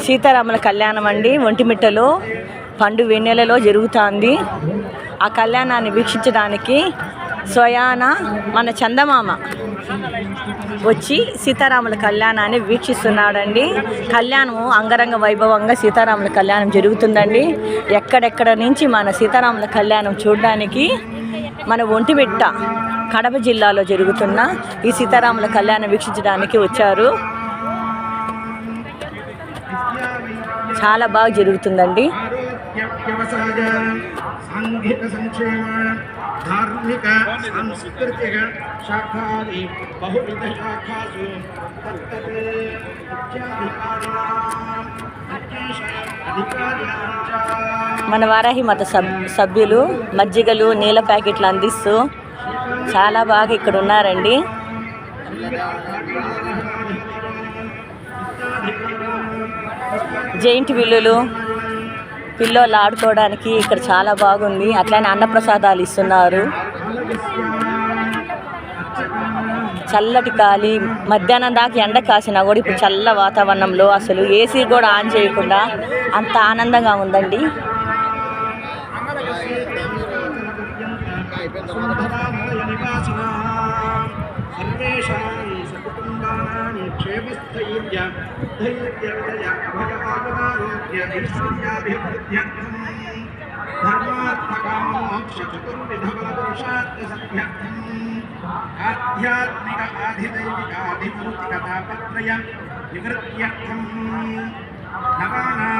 సీతారాముల కళ్యాణం అండి ఒంటిమిట్టలో పండు వెన్నెలలో జరుగుతుంది. ఆ కళ్యాణాన్ని వీక్షించడానికి స్వయాన మన చందమామ వచ్చి సీతారాముల కళ్యాణాన్ని వీక్షిస్తున్నాడండి. కళ్యాణము అంగరంగ వైభవంగా సీతారాముల కళ్యాణం జరుగుతుందండి. ఎక్కడెక్కడ నుంచి మన సీతారాముల కళ్యాణం చూడడానికి మన ఒంటిమిట్ట కడప జిల్లాలో జరుగుతున్న ఈ సీతారాముల కళ్యాణం వీక్షించడానికి వచ్చారు. చాలా బాగా జరుగుతుందండి. धार्मिक सांस्कृतिक शाखादि बहुविध शाखासु మన వారాహి మత సభ్యులు మజ్జిగలు నీళ్ళ ప్యాకెట్లు అందిస్తూ చాలా బాగా ఇక్కడ ఉన్నారండి. జైంట్ విల్లులు పిల్లలు ఆడుకోవడానికి ఇక్కడ చాలా బాగుంది. అట్లనే అన్నప్రసాదాలు ఇస్తున్నారు. చల్లటి గాలి, మధ్యాహ్నం దాకా ఎండ కాసినా కూడా ఇప్పుడు చల్ల వాతావరణంలో అసలు ఏసీ కూడా ఆన్ చేయకుండా అంత ఆనందంగా ఉందండి. ఆధ్యాత్మిక ఆధిదైవిక ఆధిభౌతిక తాపత్రయ నివృత్త్యర్థం నవానాం